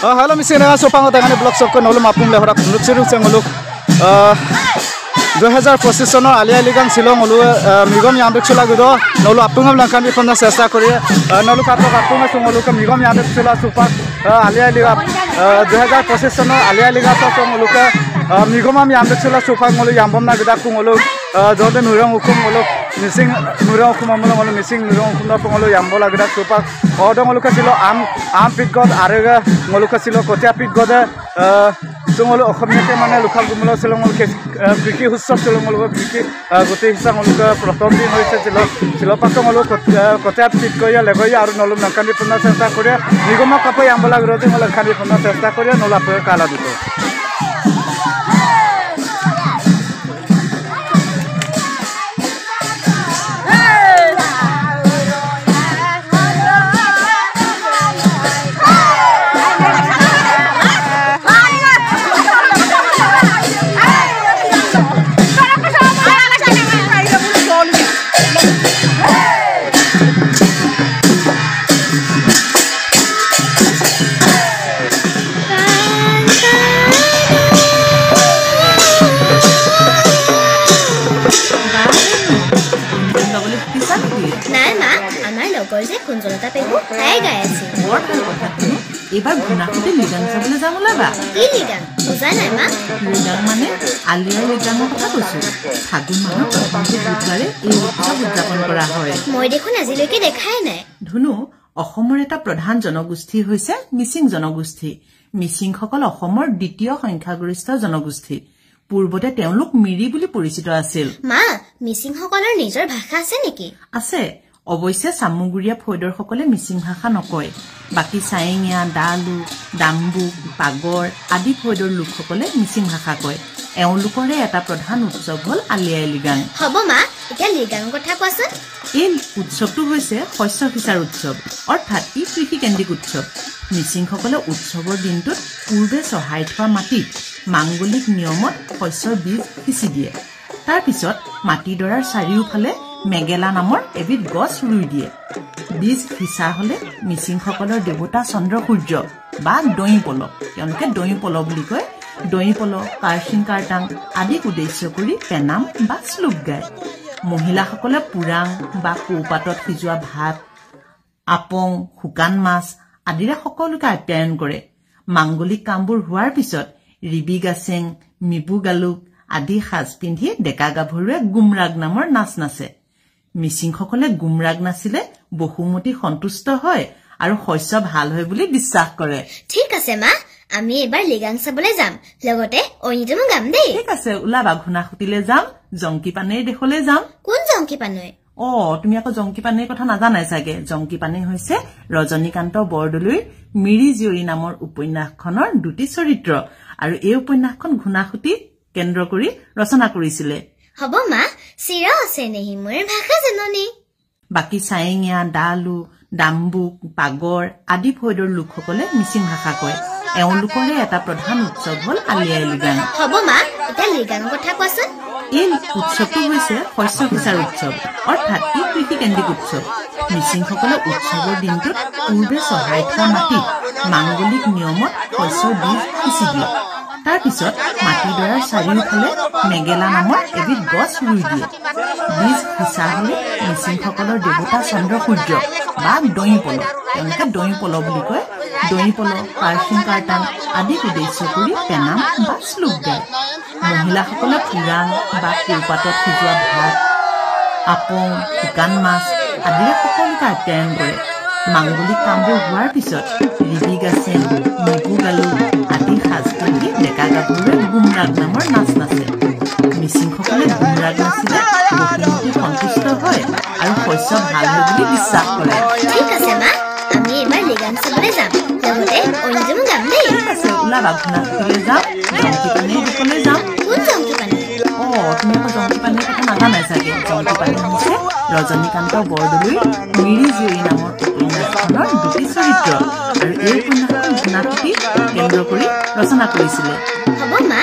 Halo misi dengan sopang dengan blog sok nolu mapung lehora kunut siru sengolu 2025 চনৰ আলিয়া লিগাং শিলং হলো মিগম ইয়ামবেক চলা গዶ নলু আপুঙম লংকান বিখনা চেষ্টা কৰি নলু কাটো আপুঙ চঙলু ক মিগম ইয়ামবেক চলা সুপাক আলিয়া লিগা 2025 চনৰ আলিয়া লিগা চঙলু ক মিগম ইয়ামবেক চলা সুপাক মলু ইয়ামবম না গদা কুঙলু জতে নুৰং উকুম মলু মিসিং নুৰং উকুম মলু মিসিং নুৰং উকুম পঙলু ইয়ামবলা গদা সুপাক অদঙলু ক ছিল আম পিকগদ আৰেগা মলু ক ছিল কটিয়া পিকগদ চঙলু অসমীয়াতে মানে লোকাল গুমলা চলঙল কৃষি উৎসৱ চলঙল কৃষি গোটেই হিচাঙলক প্ৰথম দিন হৈছে শিলপাতঙলক কটিয়া পিকয়া লেগয়া আৰু নলু নকানি পুনৰ চেষ্টা কৰে নিগম কাপৈ আমবলা বিৰোধী লংকানি পুনৰ চেষ্টা কৰে নলাপৰ কালা দুটো কুঞ্জলতা পেগু তাই গাই আছে বৰ ভাল কথা তুমি এবাৰ ঘুনাখতে লিগাং চাবলৈ যাম ওলাবা কি লিগাং বুজা নাই মা লিগাং মানে আলিয়াৰ লিগাঙৰ কথা কৈছো ফাগুন মাহৰ প্ৰথম বুধবাৰে এই উৎসৱ উদযাপন কৰা হয় মই দেখোন আজিলৈকে দেখাই নাই ধুনু অসমৰ এটা প্ৰধান জনগোষ্ঠী হৈছে মিচিং জনগোষ্ঠী মিচিংসকল অসমৰ দ্বিতীয় সংখ্যাগৰিষ্ঠ জনগোষ্ঠী পূৰ্বতে তেওঁলোক মিৰি বুলি পৰিচিত আছিল মা মিচিংসকলৰ নিজৰ ভাষা আছে নেকি আছে অৱশ্যে সামুগুৰিয়া ফৈদৰসকলে মিচিং ভাষা নকয় বাকি চাইঙিয়া ডালু ডাম্বু পাগৰ আদি ফৈদৰ লোকসকলে মিচিং ভাষা কয় এওঁলোকৰে এটা প্ৰধান উৎসৱ হ'ল আলিয়া লিগাং হ'ব মা এতিয়া লিগাং কথা কোৱাচোন এই উৎসৱটো হৈছে শস্য সিঁচাৰ উৎসৱ অৰ্থাৎ ই কৃষিকেন্দ্ৰিক উৎসৱ মিচিংসকলে উৎসৱৰ দিনটোত পূৰ্বে চহাই থোৱা মাটিত মাংগলিক নিয়মত শস্যৰ বীজ সিঁচি দিয়ে তাৰ পিছত মাটিডৰাৰ চাৰিওফালে মেগেলা নামৰ এবিধ গছ ৰুই দিয়ে বীজ সিঁচা হলে মিচিংসকলৰ দেৱতা চন্দ্ৰ সূৰ্য বা দৈ পলক তেওঁলোকে দৈ পলক বুলি কয় দৈ পলক কাৰ্চিং কাৰ্টাং আদিক উদ্দেশ্য কৰি পেনাম বা শ্লোক গায় মহিলাসকলে পুৰাং বা কৌপাতত সিজোৱা ভাত আপং শুকান মাছ আদিৰে সকলোকে আপ্যায়ন কৰে মাংগলিক কামবোৰ হোৱাৰ পিছত ৰিবি গাছেং মিবু গালুক আদি সাজ পিন্ধি ডেকা গাভৰুৱে গুমৰাগ নামৰ নাচ নাচে মিচিংসকলে গুমৰাগ নাচিলে বহুমতি সন্তুষ্ট হয় আৰু শস্য ভাল হয় বুলি বিশ্বাস কৰে ঠিক আছে মা আমি এবাৰ লিগাং চাবলৈ যাম লগতে অনিজমো গাম দেই ঠিক আছে ওলাবা ঘুনাখুতিলে যাম জংকি পানেৰ দেখলে যাম কোন জংকি পানৈ তুমি আকৌ জংকি পানেৰ কথা নাজানাই চাগে জংকি পানে হৈছে ৰজনীকান্ত বৰদলৈৰ মিৰি জীয়ৰী নামৰ উপন্যাসখনৰ দুটি চৰিত্ৰ আৰু এই উপন্যাসখন ঘুনাখুতি কেন্দ্ৰ কৰি ৰচনা কৰিছিলে হ'ব মা চিৰা আছে নেহি মোৰ ভাষা জাননি বাকি চাইঙিয়া ডালু ডাম্বু পাগৰ আদি ফৈদৰ লোকসকলে মিচিং ভাষা কয় এওঁলোকৰে এটা প্ৰধান উৎসৱ হ'ল আলিয়া লিগাং হ'ব মা এতিয়া লিগাং কথা কোৱাচোন এই উৎসৱটো হৈছে শস্য সিঁচাৰ উৎসৱ অৰ্থাৎ ই কৃষিকেন্দ্ৰিক উৎসৱ মিচিংসকলে উৎসৱৰ দিনটোত পূৰ্বে চহাই থোৱা মাটিত মাংগলিক নিয়মত শস্যৰ বীজ সিঁচি দিয়ে তাৰ পিছত মাটিডৰাৰ চাৰিওফালে মেগেলা নামৰ এবিধ গছ ৰুই দিয়ে বীজ সিঁচা হলে মিচিংসকলৰ দেৱতা চন্দ্ৰ সূৰ্য বা দৈ পলক তেওঁলোকে দৈ পলক বুলি কয় দৈ পলক কাৰ্চিং কাৰ্টাং আদিক উদ্দেশ্য কৰি পেনাম বা শ্লোক গায় মহিলাসকলে পুৰাং বা কৌপাতত সিজোৱা ভাত আপং শুকান মাছ আদিৰে সকলোকে আপ্যায়ন কৰে মাংগলিক কামবোৰ হোৱাৰ পিছত ৰিবি গাছেং মিবু গালুক আদি সাজ পিন্ধি ডেকা গাভৰুৱে গুমৰাগ নামৰ নাচ নাচে মিচিংসকলে গুমৰাগ নাচিলে বহুমতি সন্তুষ্ট হয় আৰু শস্য ভাল হয় বুলি বিশ্বাস কৰে ঠিক আছে মা আমি এবাৰ লিগাং চাবলৈ যাম লগতে অনিজমো গাম দেই ঠিক আছে ওলাবা ঘুনাখুতিলে যাম জংকি পানেৰ দেখলে যাম কোন জংকি পানৈ তুমি আকৌ জংকি পানেৰ কথা নাজানাই চাগে জংকি পানে হৈছে ৰজনীকান্ত বৰদলৈৰ মিৰি জীয়ৰী নামৰ উপন্যাসখনৰ দুটি চৰিত্ৰ আৰু এই উপন্যাসখন ঘুনাখুতি কেন্দ্ৰ কৰি ৰচনা কৰিছিলে হ'ব মা